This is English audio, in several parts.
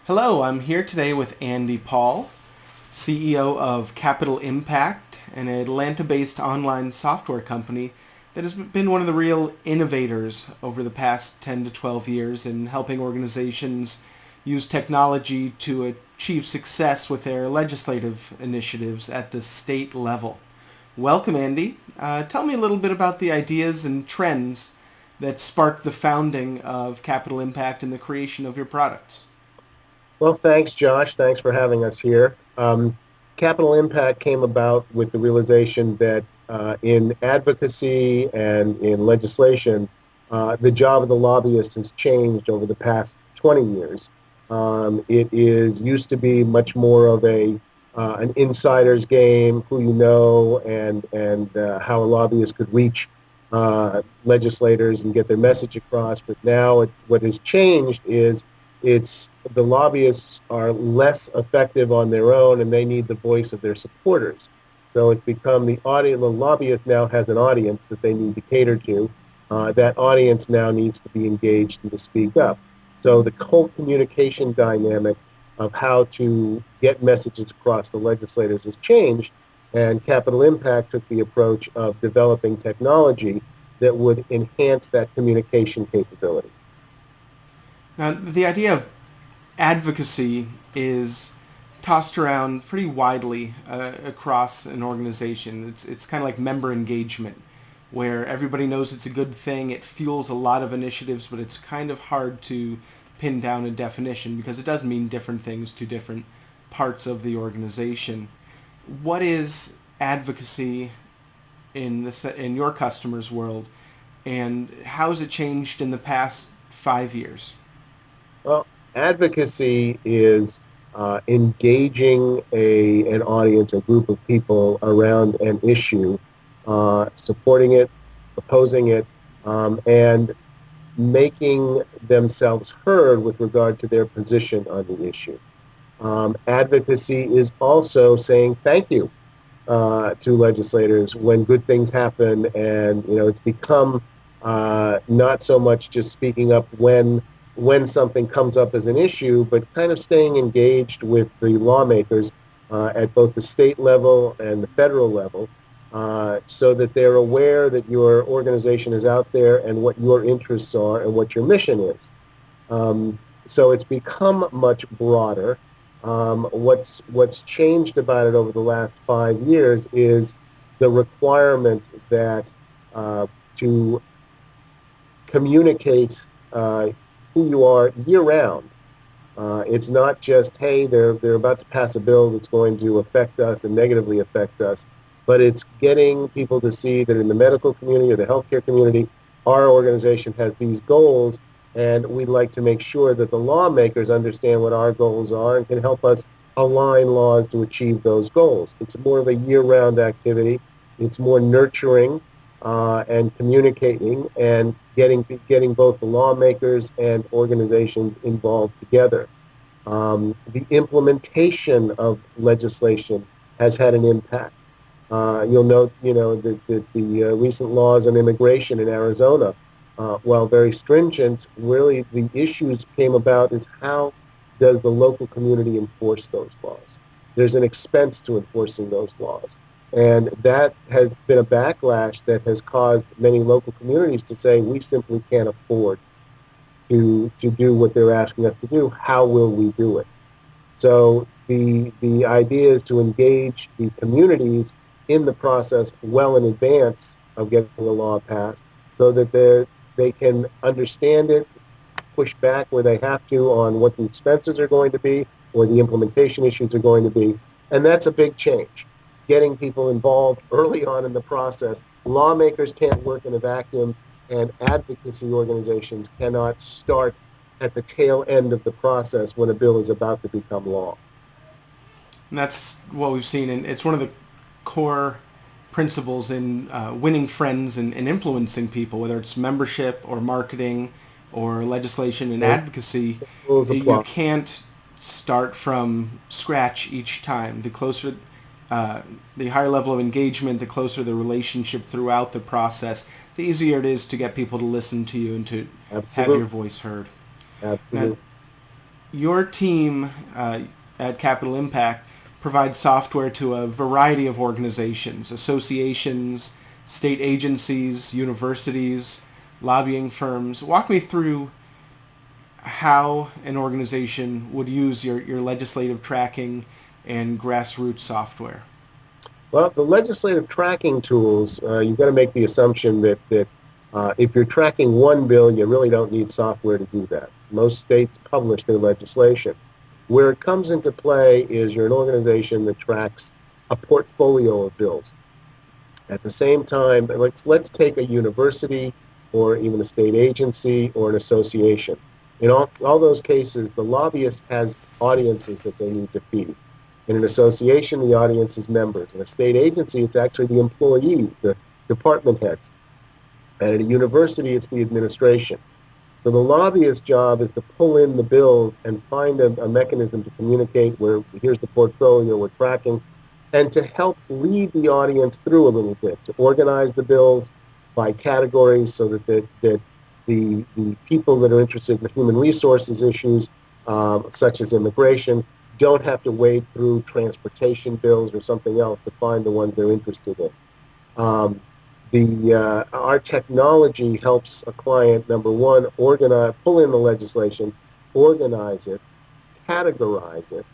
Hello, I'm here today with Andy Paul, CEO of Capital Impact, an Atlanta-based online software company that has been one of the real innovators over the past 10 to 12 years in helping organizations use technology to achieve success with their legislative initiatives at the state level. Welcome, Andy. Tell me a little bit about the ideas and trends that sparked the founding of Capital Impact and the creation of your products. Well, thanks, Josh. Thanks for having us here. Capital Impact came about with the realization that in advocacy and in legislation, the job of the lobbyist has changed over the past 20 years. It is used to be much more of an insider's game, who you know, and how a lobbyist could reach legislators and get their message across. But now what has changed is it's the lobbyists are less effective on their own, and they need the voice of their supporters. So it's become the audience. The lobbyist now has an audience that they need to cater to. That audience now needs to be engaged and to speak up. So the whole communication dynamic of how to get messages across the legislators has changed, and Capital Impact took the approach of developing technology that would enhance that communication capability. Now, the idea of advocacy is tossed around pretty widely across an organization. It's kind of like member engagement, where everybody knows it's a good thing. It fuels a lot of initiatives, but it's kind of hard to pin down a definition because it does mean different things to different parts of the organization. What is advocacy in your customers' world, and how has it changed in the past 5 years? Well, advocacy is engaging an audience, a group of people around an issue, supporting it, opposing it, and making themselves heard with regard to their position on the issue. Advocacy is also saying thank you to legislators when good things happen, and it's become not so much just speaking up when something comes up as an issue, but kind of staying engaged with the lawmakers at both the state level and the federal level, so that they're aware that your organization is out there and what your interests are and what your mission is. So it's become much broader. What's changed about it over the last 5 years is the requirement that to communicate who you are year round. It's not just, hey, they're about to pass a bill that's going to affect us and negatively affect us, but it's getting people to see that in the medical community or the healthcare community, our organization has these goals, and we'd like to make sure that the lawmakers understand what our goals are and can help us align laws to achieve those goals. It's more of a year-round activity. It's more nurturing and communicating and getting both the lawmakers and organizations involved together. The implementation of legislation has had an impact. You'll note, that the recent laws on immigration in Arizona, while very stringent, really the issues came about is how does the local community enforce those laws? There's an expense to enforcing those laws. And that has been a backlash that has caused many local communities to say, we simply can't afford to do what they're asking us to do. How will we do it? So the idea is to engage the communities in the process well in advance of getting the law passed so that they can understand it, push back where they have to on what the expenses are going to be or the implementation issues are going to be. And that's a big change. Getting people involved early on in the process. Lawmakers can't work in a vacuum, and advocacy organizations cannot start at the tail end of the process when a bill is about to become law. And that's what we've seen, and it's one of the core principles in winning friends and influencing people, whether it's membership or marketing or legislation and advocacy. Rules You apply. can't start from scratch each time. The higher level of engagement, the closer the relationship throughout the process, the easier it is to get people to listen to you and to have your Absolutely. voice heard. Now, Absolutely. your team at Capital Impact provides software to a variety of organizations, associations, state agencies, universities, lobbying firms. Walk me through how an organization would use your legislative tracking and grassroots software. Well, the legislative tracking tools, you've got to make the assumption that if you're tracking one bill, you really don't need software to do that. Most states publish their legislation. Where it comes into play is you're an organization that tracks a portfolio of bills. At the same time, let's take a university or even a state agency or an association. In all those cases, the lobbyist has audiences that they need to feed. In an association, the audience is members. In a state agency, it's actually the employees, the department heads. And at a university, it's the administration. So the lobbyist's job is to pull in the bills and find a mechanism to communicate where here's the portfolio we're tracking, and to help lead the audience through a little bit, to organize the bills by categories so that the people that are interested in the human resources issues, such as immigration, don't have to wade through transportation bills or something else to find the ones they're interested in. Our technology helps a client, number one, pull in the legislation, organize it, categorize it,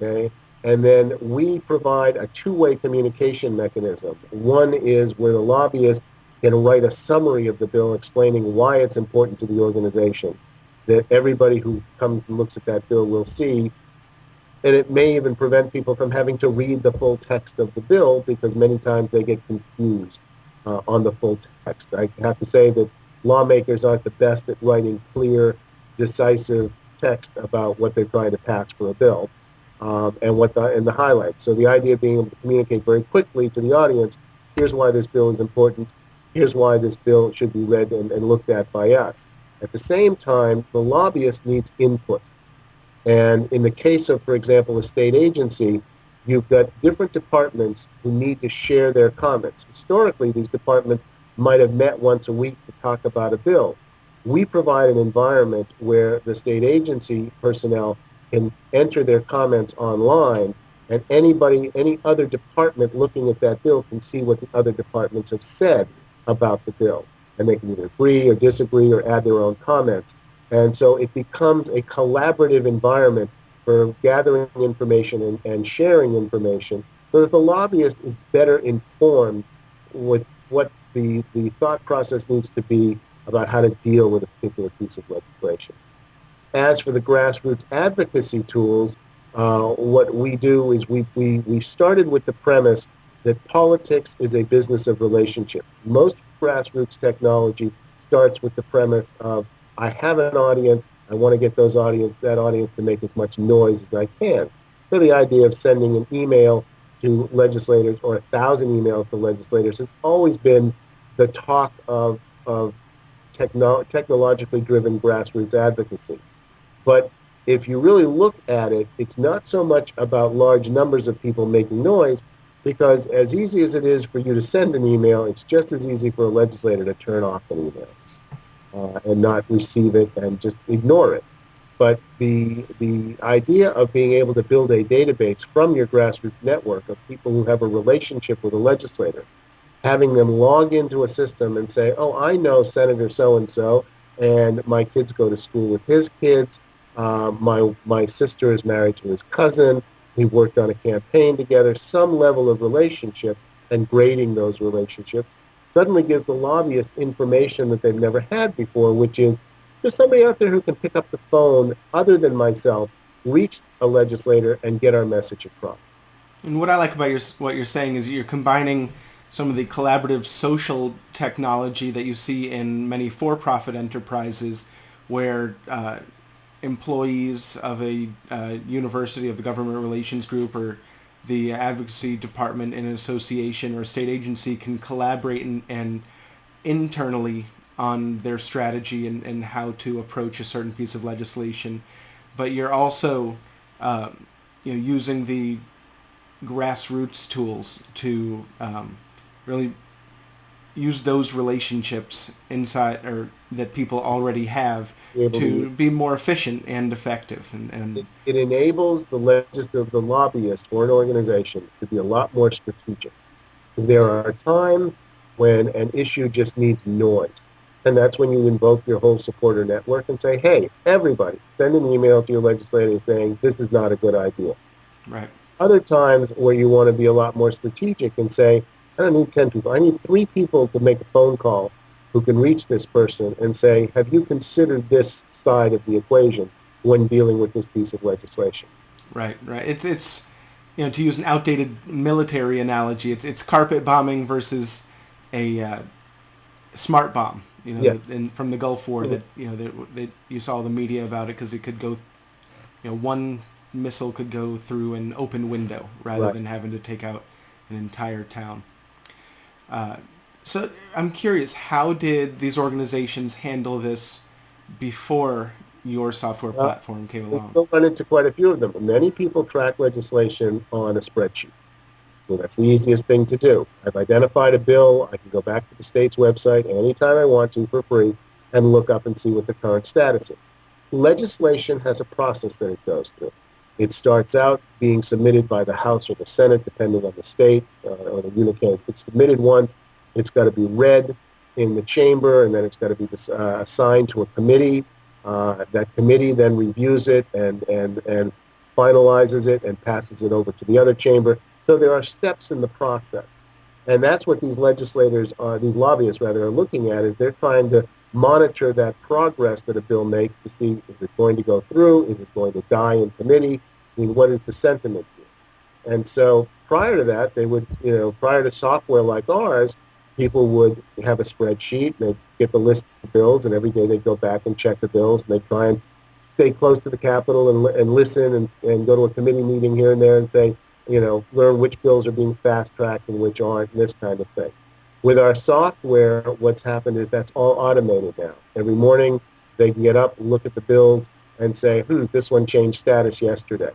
okay? And then we provide a two-way communication mechanism. One is where the lobbyist can write a summary of the bill explaining why it's important to the organization, that everybody who comes and looks at that bill will see. And it may even prevent people from having to read the full text of the bill because many times they get confused on the full text. I have to say that lawmakers aren't the best at writing clear, decisive text about what they're trying to pass for a bill. And the highlights. So the idea of being able to communicate very quickly to the audience, here's why this bill is important, here's why this bill should be read and looked at by us. At the same time, the lobbyist needs input. And in the case of, for example, a state agency, you've got different departments who need to share their comments. Historically, these departments might have met once a week to talk about a bill. We provide an environment where the state agency personnel can enter their comments online, and any other department looking at that bill can see what the other departments have said about the bill. And they can either agree or disagree or add their own comments. And so it becomes a collaborative environment for gathering information and sharing information so that the lobbyist is better informed with what the thought process needs to be about how to deal with a particular piece of legislation. As for the grassroots advocacy tools, what we do is we started with the premise that politics is a business of relationships. Most grassroots technology starts with the premise of, I have an audience, I want to get that audience to make as much noise as I can. So the idea of sending an email to legislators or 1,000 emails to legislators has always been the talk of technologically driven grassroots advocacy. But if you really look at it, it's not so much about large numbers of people making noise, because as easy as it is for you to send an email, it's just as easy for a legislator to turn off an email and not receive it and just ignore it. But the idea of being able to build a database from your grassroots network of people who have a relationship with a legislator, having them log into a system and say, oh, I know Senator so-and-so, and my kids go to school with his kids. My sister is married to his cousin. We worked on a campaign together. Some level of relationship and grading those relationships suddenly gives the lobbyist information that they've never had before, which is there's somebody out there who can pick up the phone other than myself, reach a legislator, and get our message across. And what I like about what you're saying is you're combining some of the collaborative social technology that you see in many for-profit enterprises where employees of a university, of the government relations group, or the advocacy department in an association or a state agency can collaborate and internally on their strategy and how to approach a certain piece of legislation. But you're also using the grassroots tools to really use those relationships inside or that people already have Be able to use. to be more efficient and effective. It enables the lobbyist or an organization to be a lot more strategic. There are times when an issue just needs noise. And that's when you invoke your whole supporter network and say, hey, everybody, send an email to your legislator saying this is not a good idea. Right. Other times where you want to be a lot more strategic and say, I don't need 10 people. I need 3 people to make a phone call who can reach this person and say, have you considered this side of the equation when dealing with this piece of legislation? Right. Right. It's to use an outdated military analogy, it's carpet bombing versus a smart bomb. Yes. From the Gulf War Mhm. that that you saw the media about it because it could go, one missile could go through an open window rather Right. than having to take out an entire town. Uh, so I'm curious, how did these organizations handle this before your software Well, platform came we along? still run into quite a few of them. Many people track legislation on a spreadsheet. Well, that's the easiest thing to do. I've identified a bill. I can go back to the state's website anytime I want to for free and look up and see what the current status is. Legislation has a process that it goes through. It starts out being submitted by the House or the Senate, depending on the state or the unit. It's submitted once. It's got to be read in the chamber, and then it's got to be assigned to a committee. That committee then reviews it and finalizes it and passes it over to the other chamber. So there are steps in the process. And that's what these legislators are, these lobbyists rather, are looking at, is they're trying to monitor that progress that a bill makes to see, is it going to go through? Is it going to die in committee? I mean, what is the sentiment here? And so prior to that, they would, prior to software like ours, people would have a spreadsheet, and they'd get the list of bills, and every day they'd go back and check the bills, and they'd try and stay close to the Capitol and listen and go to a committee meeting here and there and say, learn which bills are being fast-tracked and which aren't, and this kind of thing. With our software, what's happened is that's all automated now. Every morning, they can get up, look at the bills, and say, this one changed status yesterday.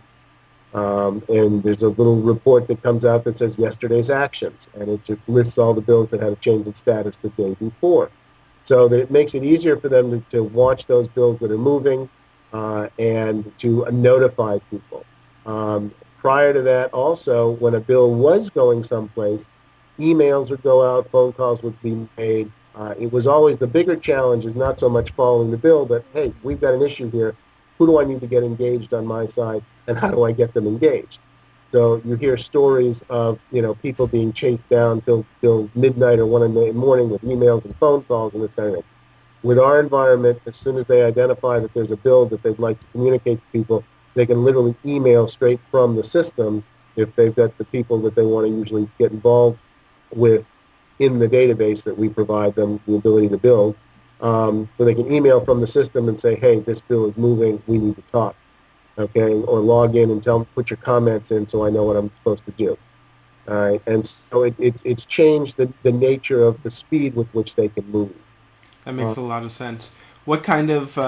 And there's a little report that comes out that says yesterday's actions, and it just lists all the bills that had a change in status the day before. So that it makes it easier for them to watch those bills that are moving and to notify people. Prior to that, also, when a bill was going someplace, emails would go out, phone calls would be made. It was always the bigger challenge is not so much following the bill, but hey, we've got an issue here. Who do I need to get engaged on my side, and how do I get them engaged? So you hear stories of people being chased down till midnight or 1 in the morning with emails and phone calls and this kind of thing. With our environment, as soon as they identify that there's a bill that they'd like to communicate to people, they can literally email straight from the system if they've got the people that they want to usually get involved with in the database that we provide them the ability to build. So they can email from the system and say, hey, this bill is moving, we need to talk. Okay, or log in and put your comments in so I know what I'm supposed to do. All right, and so it's changed the nature of the speed with which they can move. That makes a lot of sense. What kind of do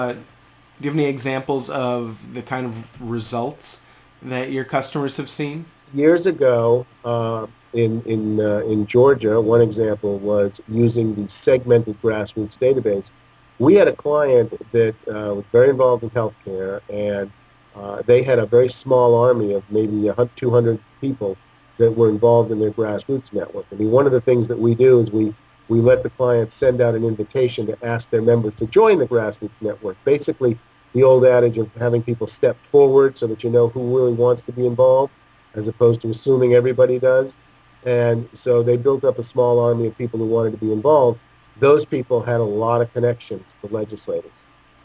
you have any examples of the kind of results that your customers have seen? Years ago, in Georgia, one example was using the segmented grassroots database. We had a client that was very involved in healthcare, and they had a very small army of maybe 200 people that were involved in their grassroots network. I mean, one of the things that we do is we let the clients send out an invitation to ask their members to join the grassroots network. Basically, the old adage of having people step forward so that you know who really wants to be involved, as opposed to assuming everybody does. And so they built up a small army of people who wanted to be involved. Those people had a lot of connections to legislators.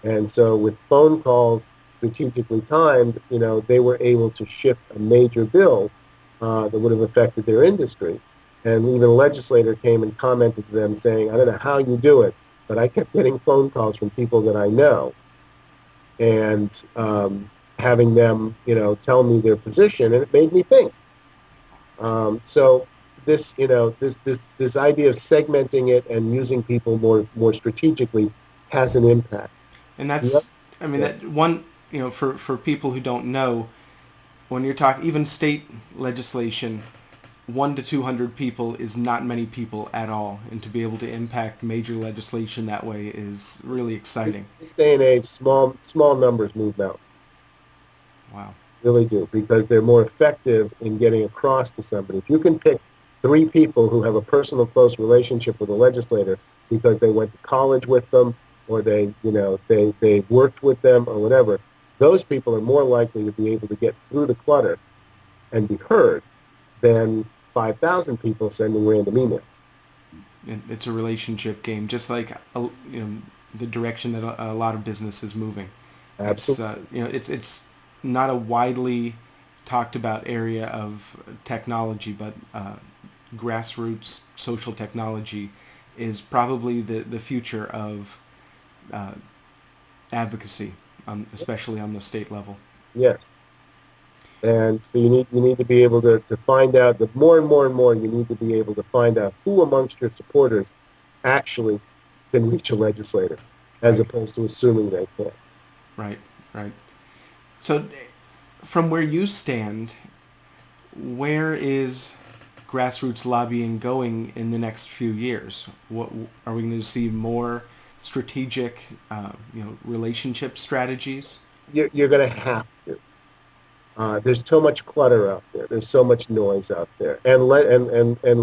And so with phone calls strategically timed, they were able to shift a major bill that would have affected their industry. And even a legislator came and commented to them saying, I don't know how you do it, but I kept getting phone calls from people that I know and having them, tell me their position, and it made me think. So this idea of segmenting it and using people more strategically has an impact. And Yep. that's, I mean, Yeah. that one, for people who don't know, when you're talking even state legislation, 1 to 200 people is not many people at all, and to be able to impact major legislation that way is really exciting. This day and age, small numbers move mountains. Wow. Really do, because they're more effective in getting across to somebody. If you can pick three people who have a personal close relationship with a legislator because they went to college with them, or they worked with them, or whatever, those people are more likely to be able to get through the clutter and be heard than 5,000 people sending random emails. It's a relationship game, just like the direction that a lot of business is moving. Absolutely. It's not a widely talked about area of technology, but grassroots social technology is probably the future of advocacy, especially on the state level. Yes. And so you need to be able to find out that more and more and more you need to be able to find out who amongst your supporters actually can reach a legislator, as Right, opposed to assuming they can. right, right. So, from where you stand, where is grassroots lobbying going in the next few years? What are we going to see more strategic, relationship strategies? You're going to have to. There's so much clutter out there. There's so much noise out there, and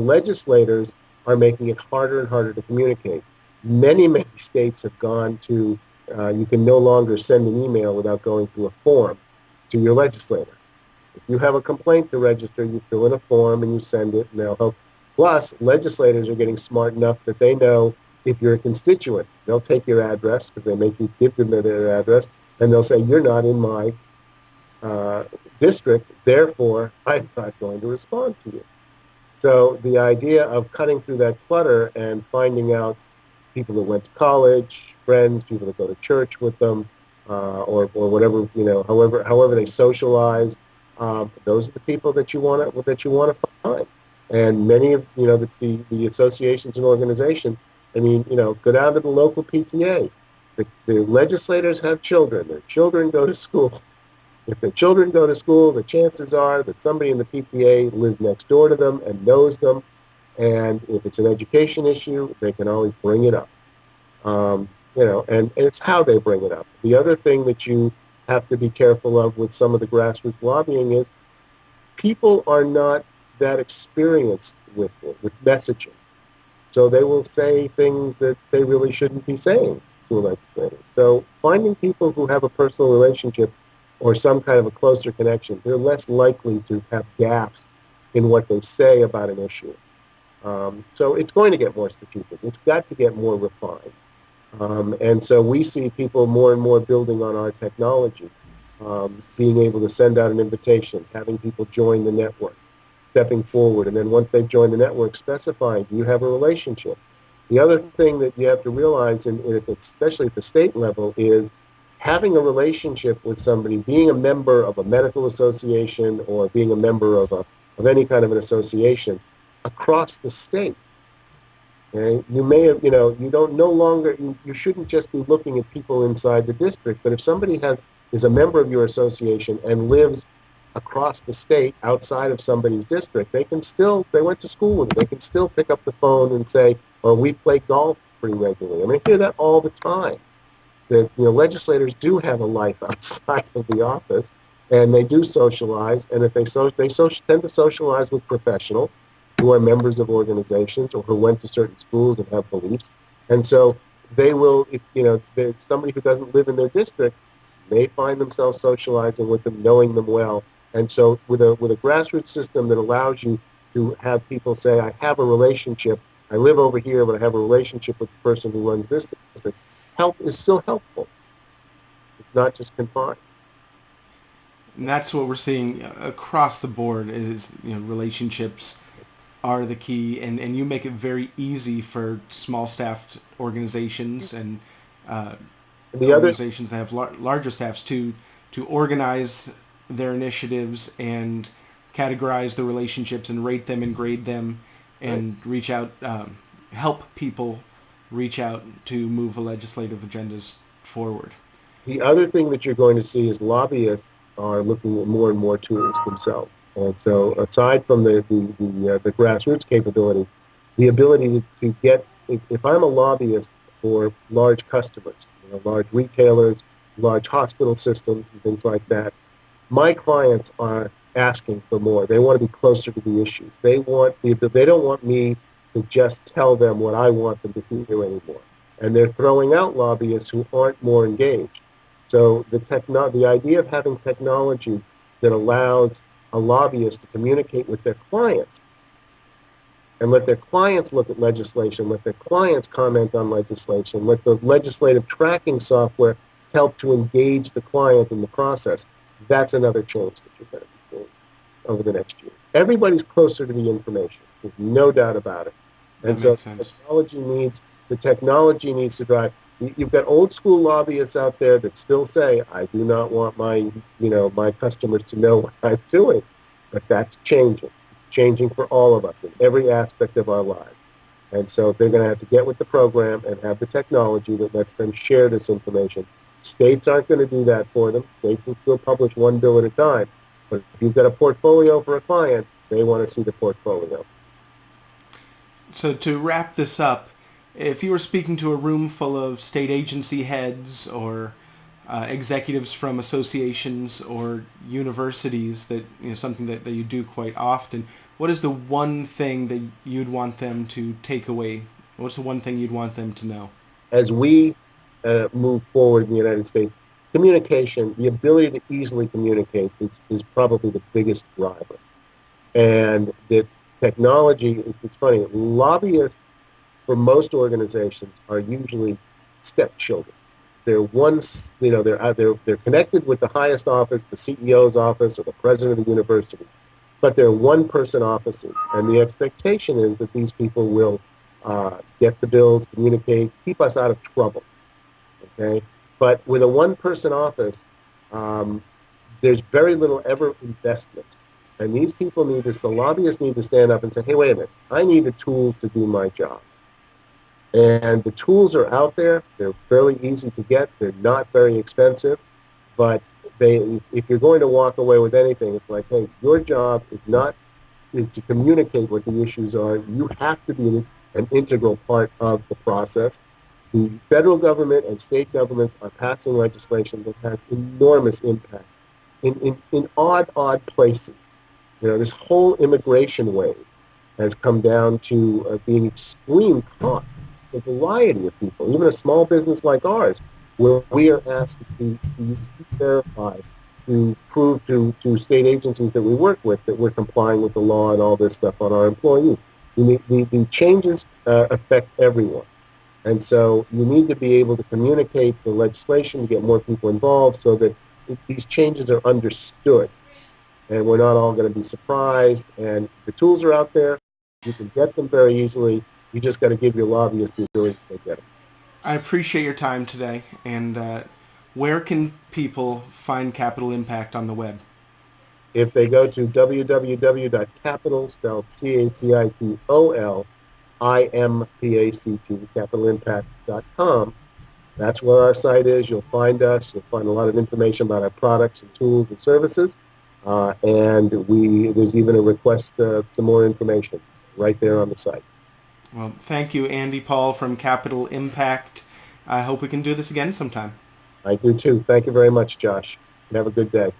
legislators are making it harder and harder to communicate. Many states have gone to you can no longer send an email without going through a form to your legislator. If you have a complaint to register, you fill in a form and you send it, and they'll help. Plus, legislators are getting smart enough that they know if you're a constituent, they'll take your address because they make you give them their address, and they'll say, you're not in my uh, district, therefore I'm not going to respond to you. So the idea of cutting through that clutter and finding out people that went to college, friends, people that go to church with them, or whatever, however they socialize. Those are the people that you want to find. And many of the associations and organizations. I mean, go down to the local PTA. The legislators have children. Their children go to school. If their children go to school, the chances are that somebody in the PTA lives next door to them and knows them. And if it's an education issue, they can always bring it up. And it's how they bring it up. The other thing that you have to be careful of with some of the grassroots lobbying is people are not that experienced with it, with messaging. So they will say things that they really shouldn't be saying to a legislator. So finding people who have a personal relationship or some kind of a closer connection, they're less likely to have gaps in what they say about an issue. So it's going to get more strategic. It's got to get more refined. And so we see people more and more building on our technology, being able to send out an invitation, having people join the network, stepping forward, and then once they've joined the network, specifying, do you have a relationship? The other thing that you have to realize, especially at the state level, is having a relationship with somebody, being a member of a medical association or being a member of any kind of an association across the state. Okay? You may have, you don't no longer, you shouldn't just be looking at people inside the district, but if somebody is a member of your association and lives across the state outside of somebody's district, they went to school with it, they can still pick up the phone and say, or we play golf pretty regularly. I mean, I hear that all the time, that, legislators do have a life outside of the office, and they do socialize, and if they tend to socialize with professionals who are members of organizations or who went to certain schools and have beliefs. And so they will, somebody who doesn't live in their district may find themselves socializing with them, knowing them well. And so with a grassroots system that allows you to have people say, I have a relationship, I live over here, but I have a relationship with the person who runs this district, help is still helpful. It's not just confined. And that's what we're seeing across the board is, relationships are the key, and you make it very easy for small staffed organizations and And the other organizations that have larger staffs to organize their initiatives and categorize the relationships and rate them and grade them right, and reach out, help people reach out to move legislative agendas forward. the other thing that you're going to see is lobbyists are looking at more and more tools themselves. And so aside from the grassroots capability, the ability to get, if I'm a lobbyist for large customers, large retailers, large hospital systems and things like that, my clients are asking for more. They want to be closer to the issues. They don't want me to just tell them what I want them to hear anymore. And they're throwing out lobbyists who aren't more engaged. So the idea of having technology that allows a lobbyist to communicate with their clients and let their clients look at legislation, let their clients comment on legislation, let the legislative tracking software help to engage the client in the process. That's another change that you're going to be seeing over the next year. Everybody's closer to the information. There's no doubt about it. That And so makes sense. the technology needs to drive. You've got old school lobbyists out there that still say, I do not want my customers to know what I'm doing. But that's changing. It's changing for all of us in every aspect of our lives. And so they're going to have to get with the program and have the technology that lets them share this information. States aren't going to do that for them. States will still publish one bill at a time. But if you've got a portfolio for a client, they want to see the portfolio. So to wrap this up, if you were speaking to a room full of state agency heads or executives from associations or universities, that something that you do quite often, what is the one thing that you'd want them to take away? What's the one thing you'd want them to know? As we move forward in the United States, communication, the ability to easily communicate is probably the biggest driver. And the technology, it's funny, lobbyists for most organizations are usually stepchildren. They're once, they're connected with the highest office, the CEO's office or the president of the university, but they're one-person offices, and the expectation is that these people will get the bills, communicate, keep us out of trouble. Okay, but with a one-person office, um, there's very little ever investment. And these people the lobbyists need to stand up and say, hey, wait a minute, I need the tools to do my job. And the tools are out there. They're fairly easy to get. They're not very expensive. But if you're going to walk away with anything, it's like, hey, your job is to communicate what the issues are. You have to be an integral part of the process. The federal government and state governments are passing legislation that has enormous impact in odd places. This whole immigration wave has come down to being extreme cost. A variety of people, even a small business like ours, where we are asked to verify, to prove to state agencies that we work with that we're complying with the law and all this stuff on our employees. The changes affect everyone. And so you need to be able to communicate the legislation to get more people involved so that these changes are understood and we're not all going to be surprised. And the tools are out there. You can get them very easily. You just got to give your lobbyists the ability to get them. I appreciate your time today. And where can people find Capital Impact on the web? If they go to www.capital, spelled CAPITOL, IMPACT, capitalimpact.com, that's where our site is. You'll find us. You'll find a lot of information about our products and tools and services. And there's even a request for more information right there on the site. Well, thank you, Andy Paul from Capital Impact. I hope we can do this again sometime. I do too. Thank you very much, Josh. And have a good day.